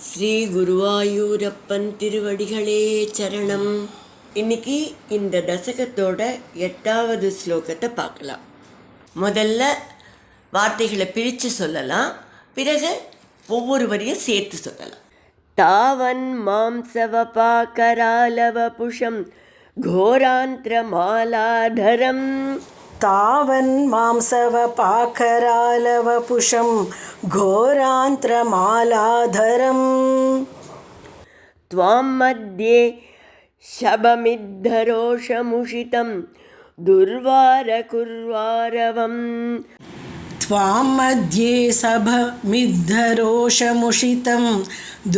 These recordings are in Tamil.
ஸ்ரீ குருவாயூரப்பன் திருவடிகளே சரணம். இன்னைக்கு இந்த தசகத்தோட 8வது ஸ்லோகத்தை பார்க்கலாம். முதல்ல வார்த்தைகளை பிரித்து சொல்லலாம், பிறகு ஒவ்வொரு வரியும் சேர்த்து சொல்லலாம். தாவன் மாம்சவபாகராலவபுஷம் கோராந்திரமாலாதரம் तावन् मांसवपाकरालवपुषं घोरान्त्रमालाधरम् त्वां मध्ये शबमिद्धरोषमुषितं दुर्वारकुर्वारवम् त्वां मध्ये सभमिद्धरोषमुषितं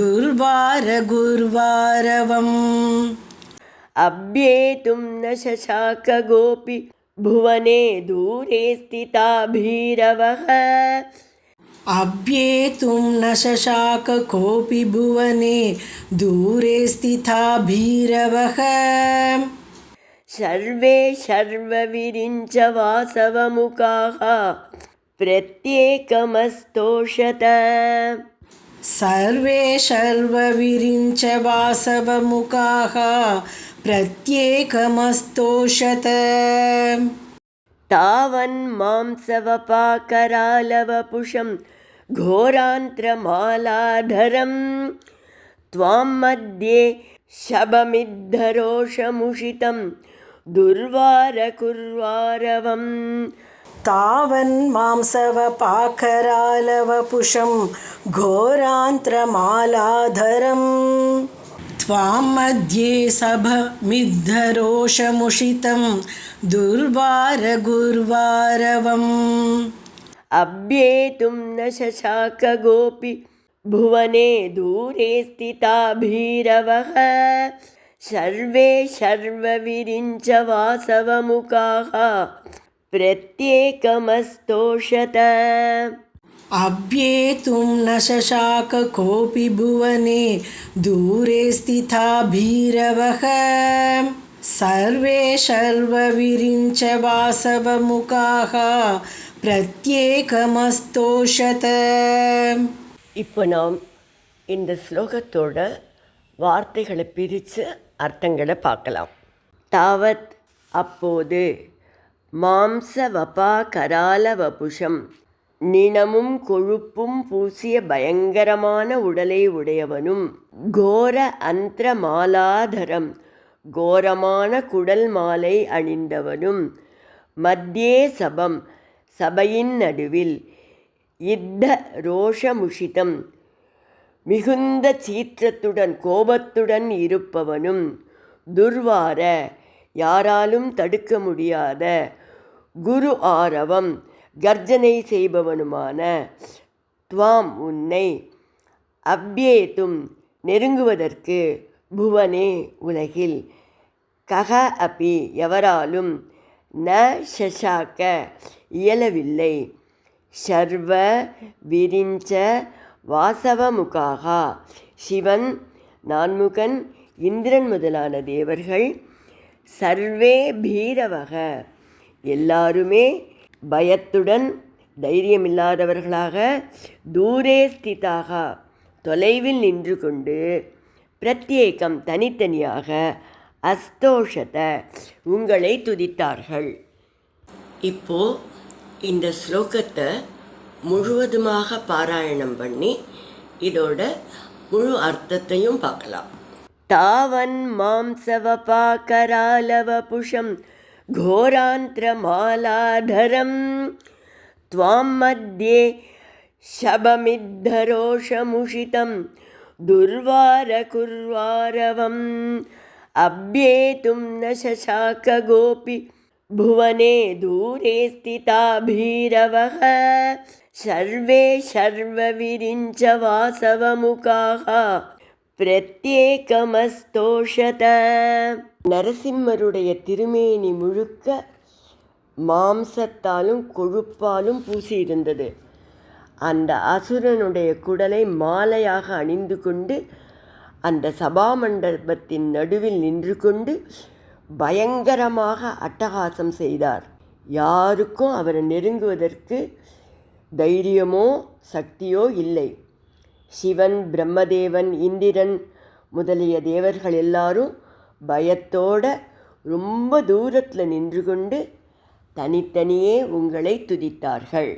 दुर्वारगुर्वारवम् अभ्येतुं न शशाक गोपि भुवने दूरे स्थिता भीरवः. अभ्येतुं न शशाक कोऽपि भुवने दूरे स्थिता भीरवः. सर्वे शर्वविरिञ्च वासवमुखाः प्रत्येकमस्तोषत. सर्वे शर्वविरिञ्च वासवमुखाः प्रत्येकमस्तोषत. तावन् मांसवपाकरालवपुषं घोरान्त्रमालाधरं त्वां मध्ये शबमिद्धरोषमुषितं दुर्वारकुर्वारवम्. तावन् मांसवपाकरालवपुषं घोरान्त्रमालाधरम् त्वां मध्ये सभमिद्धरोषमुषितं दुर्वारगुर्वारवम्. अभ्येतुं न शशाक गोपि भुवने दूरे स्थिता भीरवः. सर्वे शर्वविरिञ्च वासवमुखाः प्रत्येकमस्तोषत. अभ्येतुं न शशाक कोऽपि भुवने दूरे स्थिता भीरवः. सर्वे शर्वविरिञ्च वासवमुखाः प्रत्येकमस्तोषत. இப்போ நாம் இந்த ஸ்லோகத்தோட வார்த்தைகளை பிரித்து அர்த்தங்களை பார்க்கலாம். தாவத் அப்போது, மாம்சவபா கராலவபுஷம் நிணமும் கொழுப்பும் பூசிய பயங்கரமான உடலை உடையவனும், கோர அந்திர மாலாதரம் கோரமான குடல் மாலை அணிந்தவனும், மத்தியே சபம் சபையின் நடுவில், யுத்த ரோஷமுஷிதம் மிகுந்த சீற்றத்துடன் கோபத்துடன் இருப்பவனும், துர்வார யாராலும் தடுக்க முடியாத, குரு ஆரவம் கர்ஜனை செய்பவனுமான, துவாம் உன்னை, அப்யேதும் நெருங்குவதற்கு, புவனே உலகில், கக அபி எவராலும், ந ஷஷாக்க இயலவில்லை, ஷர்வ விரிஞ்ச வாசவமுகாகா சிவன் நான்முகன் இந்திரன் முதலான தேவர்கள், சர்வே பீரவக எல்லாருமே பயத்துடன் தைரியமில்லாதவர்களாக, தூரே ஸ்திதாக தொலைவில் நின்று கொண்டு, பிரத்யேகம் தனித்தனியாக, அஸ்தோஷத உங்களை துதித்தார்கள். இப்போ இந்த ஸ்லோகத்தை முழுவதுமாக பாராயணம் பண்ணி இதோட முழு அர்த்தத்தையும் பார்க்கலாம். தாவன் மாம்சவபாகராலவபுஷம் घोरान्त्रमालाधरं त्वां मध्ये शबमिद्धरोषमुषितं दुर्वारकुर्वारवम्. अभ्येतुं न शशाक गोपि भुवने दूरे स्थिता भीरवः. सर्वे शर्वविरिञ्च वासवमुखाः பிரத்யேகமஸ்தோஷத. நரசிம்மருடைய திருமேனி முழுக்க மாம்சத்தாலும் கொழுப்பாலும் பூசியிருந்தது. அந்த அசுரனுடைய குடலை மாலையாக அணிந்து கொண்டு அந்த சபாமண்டபத்தின் நடுவில் நின்று கொண்டு பயங்கரமாக அட்டகாசம் செய்தார். யாருக்கும் அவரை நெருங்குவதற்கு தைரியமோ சக்தியோ இல்லை. சிவன், பிரம்மதேவன், இந்திரன் முதலிய தேவர்கள் எல்லாரும் பயத்தோட ரொம்ப தூரத்தில் நின்று கொண்டு தனித்தனியே உங்களை துதித்தார்கள்.